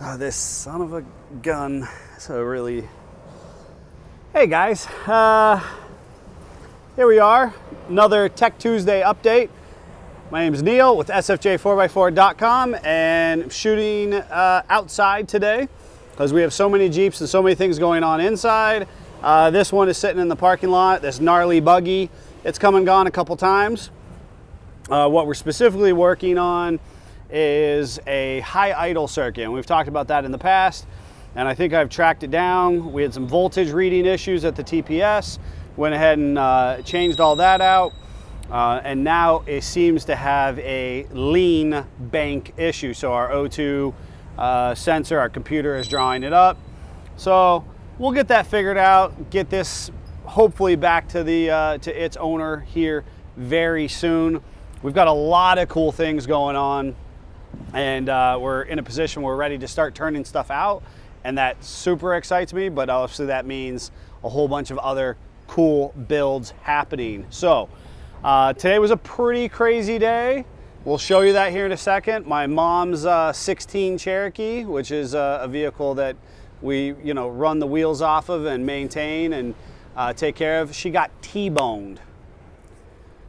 Oh, this son of a gun. So really, hey guys, here we are, another Tech Tuesday update. My name is Neil with SFJ4x4.com, and I'm shooting outside today because we have so many Jeeps and so many things going on inside. This one is sitting in the parking lot, this gnarly buggy. It's come and gone a couple times. What we're specifically working on is a high idle circuit, and we've talked about that in the past, and I think I've tracked it down. We had some voltage reading issues at the TPS, went ahead and changed all that out, and now it seems to have a lean bank issue. So our O2 sensor, our computer is drawing it up. So we'll get that figured out, get this hopefully back to its owner here very soon. We've got a lot of cool things going on, and we're in a position where we're ready to start turning stuff out, and that super excites me, but obviously that means a whole bunch of other cool builds happening. So today was a pretty crazy day. We'll show you that here in a second. My mom's 16 Cherokee, which is a vehicle that we run the wheels off of and maintain and take care of, she got T-boned.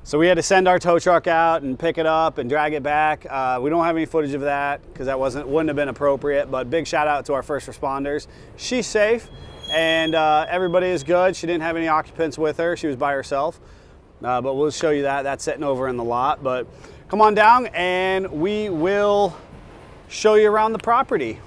So we had to send our tow truck out and pick it up and drag it back. We don't have any footage of that because that wouldn't have been appropriate, but big shout out to our first responders. She's safe, and everybody is good. She didn't have any occupants with her. She was by herself, but we'll show you that. That's sitting over in the lot, but come on down and we will show you around the property.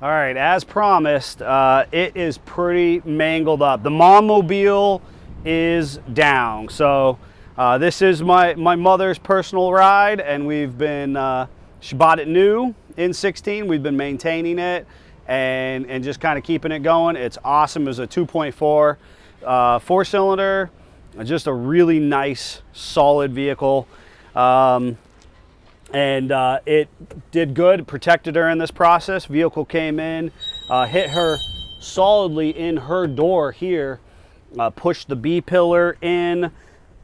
All right, as promised, it is pretty mangled up. The Mom-mobile is down. So this is my mother's personal ride, and we've been, she bought it new in 16. We've been maintaining it and just kind of keeping it going. It's awesome. It was a 2.4 four-cylinder, just a really nice, solid vehicle. And it did good, protected her in this process. Vehicle came in, hit her solidly in her door here, pushed the B-pillar in.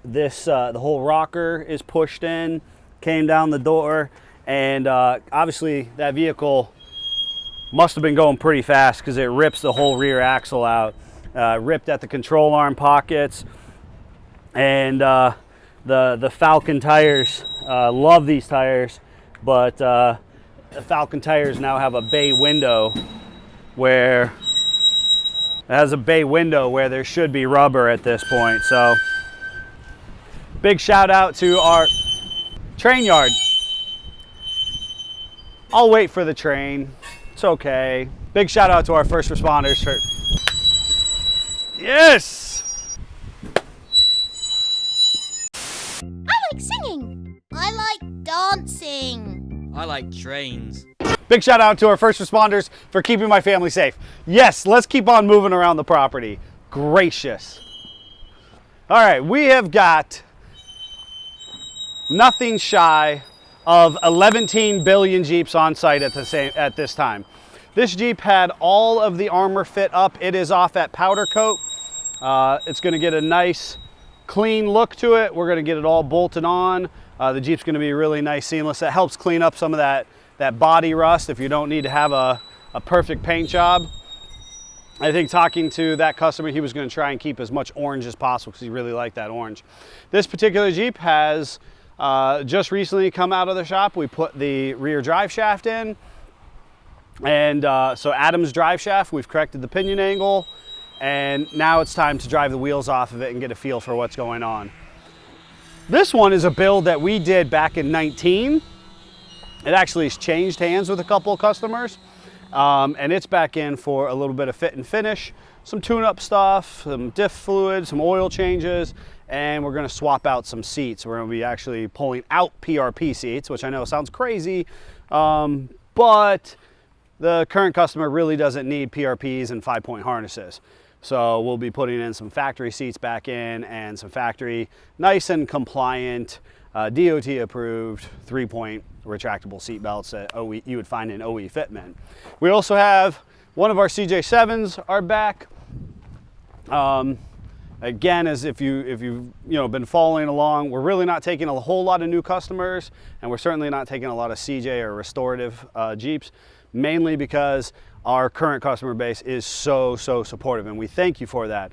This the whole rocker is pushed in, came down the door, and obviously that vehicle must have been going pretty fast because it rips the whole rear axle out, ripped at the control arm pockets, and the Falcon tires, love these tires, but the Falcon tires now have a bay window where there should be rubber at this point. So big shout out to our train yard. I'll wait for the train, it's okay. Big shout out to our first responders for, yes! Singing. I like dancing. I like trains. Big shout out to our first responders for keeping my family safe. Yes, let's keep on moving around the property. Gracious. All right, we have got nothing shy of 11 billion Jeeps on site at this time. This Jeep had all of the armor fit up. It is off at powder coat. It's going to get a nice clean look to it. We're going to get it all bolted on. The Jeep's going to be really nice, seamless. That helps clean up some of that body rust if you don't need to have a perfect paint job. I think talking to that customer, he was going to try and keep as much orange as possible because he really liked that orange. This particular Jeep has just recently come out of the shop. We put the rear drive shaft in, and so Adam's drive shaft, we've corrected the pinion angle, and now it's time to drive the wheels off of it and get a feel for what's going on. This one is a build that we did back in 19. It actually has changed hands with a couple of customers, and it's back in for a little bit of fit and finish, some tune-up stuff, some diff fluid, some oil changes, and we're going to swap out some seats. We're going to be actually pulling out PRP seats, which I know sounds crazy, but the current customer really doesn't need PRPs and 5-point harnesses. So we'll be putting in some factory seats back in and some factory nice and compliant, DOT approved 3-point retractable seat belts that you would find in OE Fitment. We also have one of our CJ7s are back. Again, as if you've been following along, we're really not taking a whole lot of new customers, and we're certainly not taking a lot of CJ or restorative Jeeps, mainly because our current customer base is so supportive, and we thank you for that.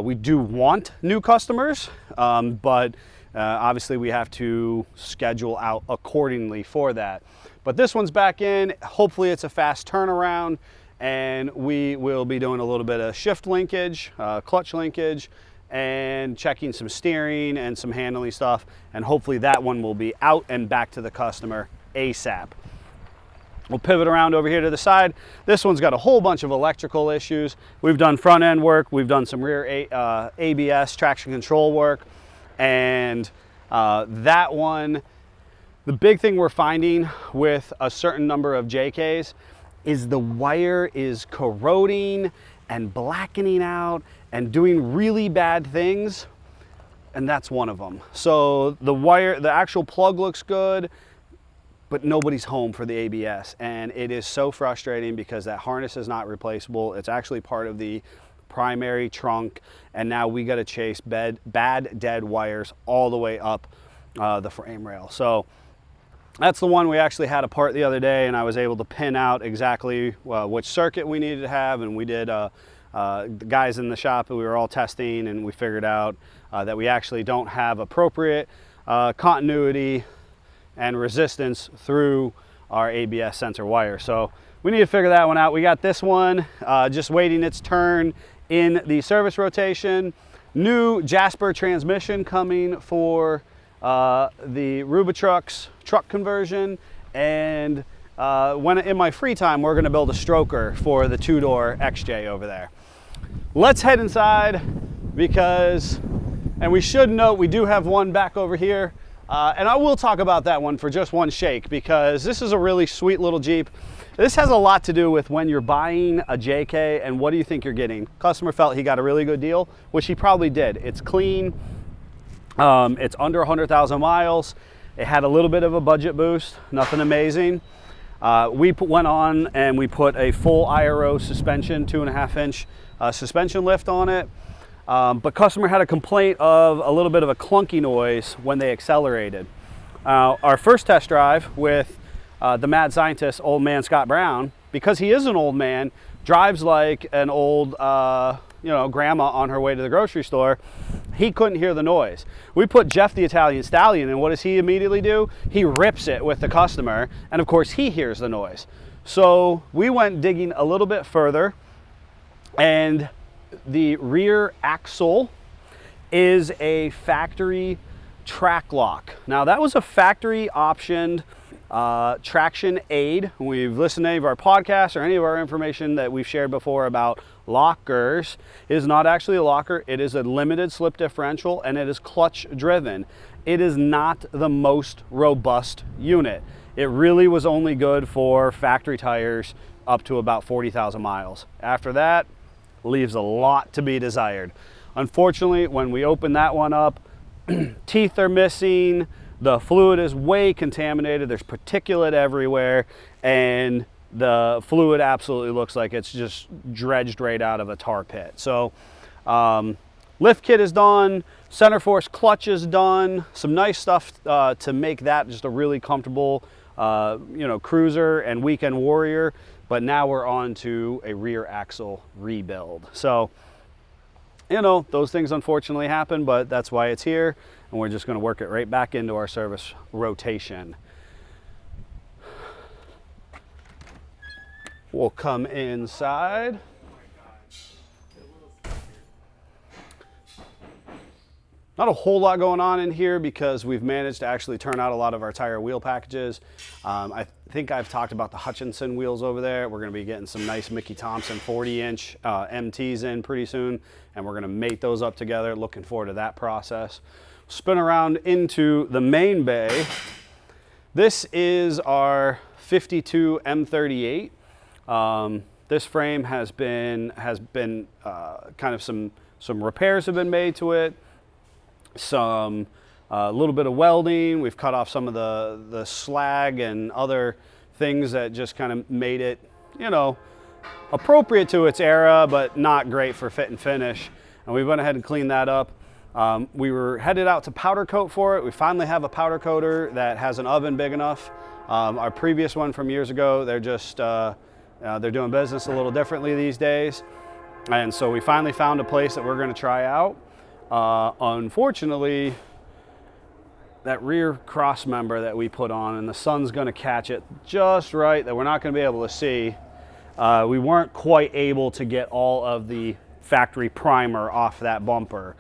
We do want new customers, but obviously we have to schedule out accordingly for that. But this one's back in. Hopefully it's a fast turnaround, and we will be doing a little bit of shift linkage, clutch linkage, and checking some steering and some handling stuff, and hopefully that one will be out and back to the customer ASAP. We'll pivot around over here to the side. This one's got a whole bunch of electrical issues. We've done front end work, we've done some rear ABS traction control work, and that one, the big thing we're finding with a certain number of JKs is the wire is corroding and blackening out and doing really bad things, and that's one of them. So the wire, the actual plug looks good, but nobody's home for the ABS, and it is so frustrating because that harness is not replaceable. It's actually part of the primary trunk, and now we got to chase bad dead wires all the way up the frame rail. So that's the one we actually had apart the other day, and I was able to pin out exactly which circuit we needed to have, and we did, the guys in the shop, we were all testing, and we figured out that we actually don't have appropriate continuity and resistance through our ABS sensor wire. So we need to figure that one out. We got this one just waiting its turn in the service rotation. New Jasper transmission coming for the Rubitruck's truck conversion, and when in my free time we're going to build a stroker for the two-door XJ over there. Let's head inside because, and we should note we do have one back over here, and I will talk about that one for just one shake because this is a really sweet little Jeep. This has a lot to do with when you're buying a JK and what do you think you're getting. Customer felt he got a really good deal, which he probably did. It's clean. It's under 100,000 miles. It had a little bit of a budget boost, nothing amazing. We went on and we put a full IRO suspension, 2.5-inch suspension lift on it. But customer had a complaint of a little bit of a clunky noise when they accelerated. Our first test drive with the mad scientist, old man Scott Brown, because he is an old man, drives like an old grandma on her way to the grocery store. He couldn't hear the noise. We put Jeff the Italian Stallion, and what does he immediately do? He rips it with the customer, and of course he hears the noise. So we went digging a little bit further, and the rear axle is a factory track lock. Now that was a factory optioned traction aid. We've listened to any of our podcasts or any of our information that we've shared before about lockers. It is not actually a locker. It is a limited slip differential, and it is clutch driven. It is not the most robust unit. It really was only good for factory tires up to about 40,000 miles. After that, leaves a lot to be desired. Unfortunately, when we open that one up, teeth are missing, the fluid is way contaminated, there's particulate everywhere, and the fluid absolutely looks like it's just dredged right out of a tar pit. So lift kit is done, center force clutch is done, some nice stuff to make that just a really comfortable cruiser and weekend warrior. But now we're on to a rear axle rebuild. So, those things unfortunately happen, but that's why it's here. And we're just going to work it right back into our service rotation. We'll come inside. Not a whole lot going on in here because we've managed to actually turn out a lot of our tire wheel packages. I think I've talked about the Hutchinson wheels over there. We're going to be getting some nice Mickey Thompson 40-inch MTs in pretty soon, and we're going to mate those up together. Looking forward to that process. Spin around into the main bay. This is our 52 M38. This frame has been kind of some repairs have been made to it. Some a little bit of welding. We've cut off some of the slag and other things that just kind of made it, appropriate to its era, but not great for fit and finish. and we went ahead and cleaned that up. We were headed out to powder coat for it. We finally have a powder coater that has an oven big enough. Our previous one from years ago, they're just they're doing business a little differently these days, and so we finally found a place that we're going to try out. Unfortunately, that rear cross member that we put on, and the sun's going to catch it just right that we're not going to be able to see. We weren't quite able to get all of the factory primer off that bumper.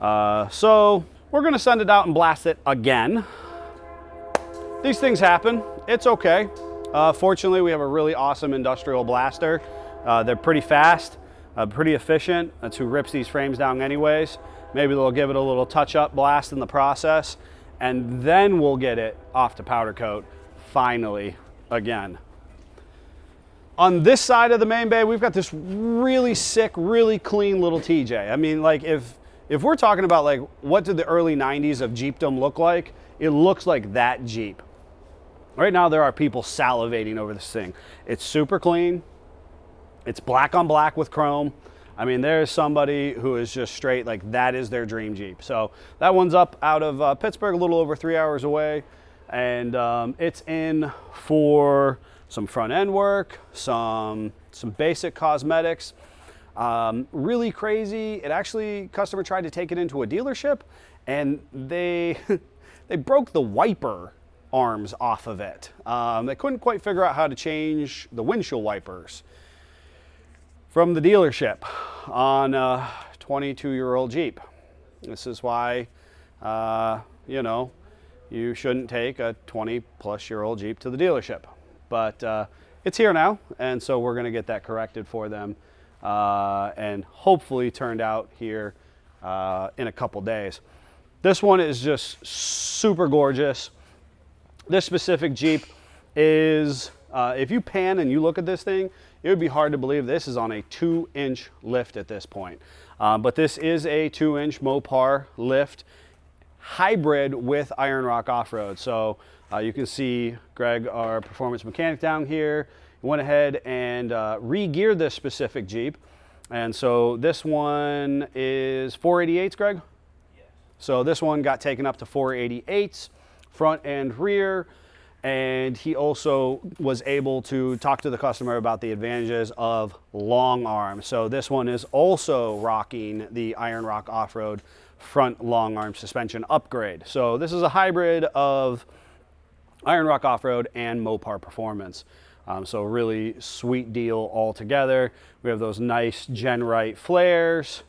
So we're going to send it out and blast it again. These things happen. It's okay. Fortunately, we have a really awesome industrial blaster. They're pretty fast, pretty efficient. That's who rips these frames down anyways. Maybe they'll give it a little touch-up blast in the process, and then we'll get it off to powder coat finally again. On this side of the main bay, we've got this really sick, really clean little TJ. I mean, like if we're talking about like what did the early 90s of Jeepdom look like, it looks like that Jeep. Right now there are people salivating over this thing. It's super clean. It's black on black with chrome. I mean, there's somebody who is just straight, like that is their dream Jeep. So that one's up out of Pittsburgh, a little over 3 hours away. And it's in for some front end work, some basic cosmetics. Really crazy. It actually, customer tried to take it into a dealership and they broke the wiper arms off of it. They couldn't quite figure out how to change the windshield wipers from the dealership on a 22-year-old Jeep. This is why, you know, you shouldn't take a 20-plus-year-old Jeep to the dealership. But it's here now, and so we're going to get that corrected for them and hopefully turned out here in a couple days. This one is just super gorgeous. This specific Jeep is, if you pan and you look at this thing, it would be hard to believe this is on a 2-inch lift at this point. But this is a 2-inch Mopar lift hybrid with Iron Rock Off-Road. So you can see Greg, our performance mechanic down here, went ahead and re-geared this specific Jeep. And so this one is 488s, Greg? Yes. So this one got taken up to 488s, front and rear. And he also was able to talk to the customer about the advantages of long arm. So this one is also rocking the Iron Rock Off-Road front long arm suspension upgrade. So this is a hybrid of Iron Rock Off-Road and Mopar Performance. So really sweet deal altogether. We have those nice Genrite flares,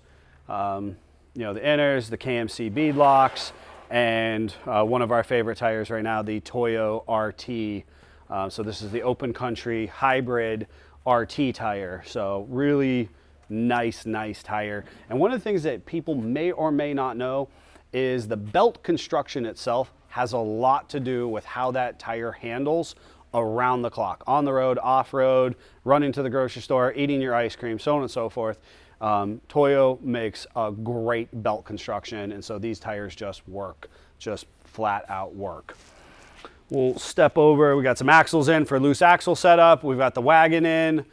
you know, the inners, the KMC bead locks, and one of our favorite tires right now, the Toyo RT. So this is the Open Country Hybrid RT tire. So really nice tire. And one of the things that people may or may not know is the belt construction itself has a lot to do with how that tire handles around the clock, on the road, off road, running to the grocery store, eating your ice cream, so on and so forth. Toyo makes a great belt construction, and so these tires just work, just flat out work. We'll step over, we got some axles in for loose axle setup. We've got the wagon in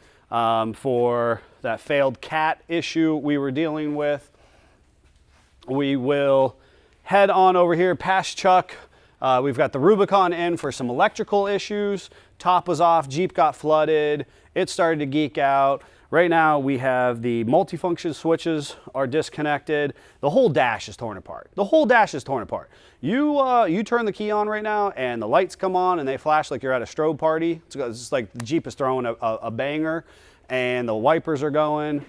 for that failed cat issue we were dealing with. We will head on over here past Chuck. We've got the Rubicon in for some electrical issues. Top was off, Jeep got flooded, it started to geek out. Right now we have the multifunction switches are disconnected. The whole dash is torn apart. The whole dash is torn apart. You turn the key on right now and the lights come on and they flash like you're at a strobe party. It's like the Jeep is throwing a banger and the wipers are going.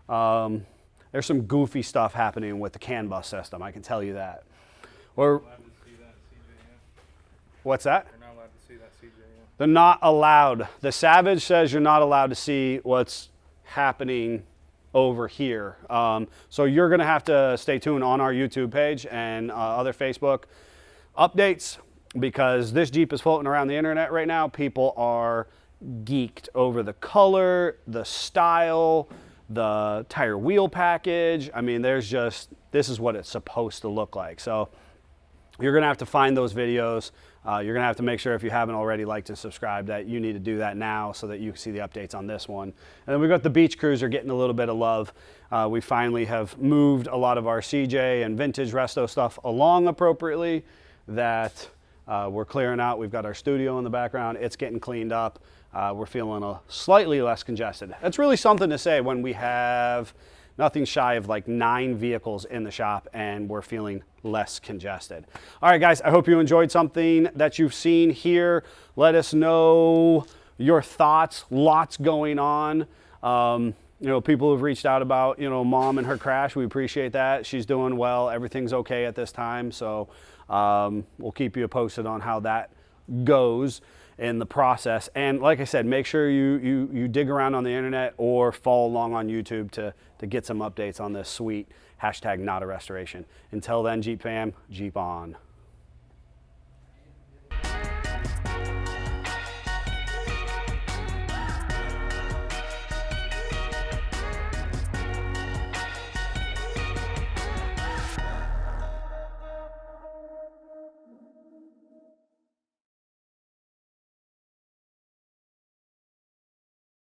There's some goofy stuff happening with the CAN bus system, I can tell you that. Or what's that? You're not allowed to see that CJ. They're not allowed. The Savage says you're not allowed to see what's happening over here. So you're going to have to stay tuned on our YouTube page and other Facebook updates because this Jeep is floating around the internet right now. People are geeked over the color, the style, the tire wheel package. I mean, there's just, this is what it's supposed to look like. So you're going to have to find those videos. You're going to have to make sure, if you haven't already liked and subscribed, that you need to do that now so that you can see the updates on this one. And then we've got the Beach Cruiser getting a little bit of love. We finally have moved a lot of our CJ and vintage resto stuff along appropriately that we're clearing out. We've got our studio in the background. It's getting cleaned up. We're feeling a slightly less congested. That's really something to say when we have nothing shy of like 9 vehicles in the shop and we're feeling less congested. All right, guys, I hope you enjoyed something that you've seen here. Let us know your thoughts. Lots going on. You know, people have reached out about, you know, mom and her crash. We appreciate that. She's doing well. Everything's okay at this time. So we'll keep you posted on how that goes in the process. And like I said, make sure you dig around on the internet or follow along on YouTube to get some updates on this sweet hashtag not a restoration. Until then, Jeep fam, Jeep on.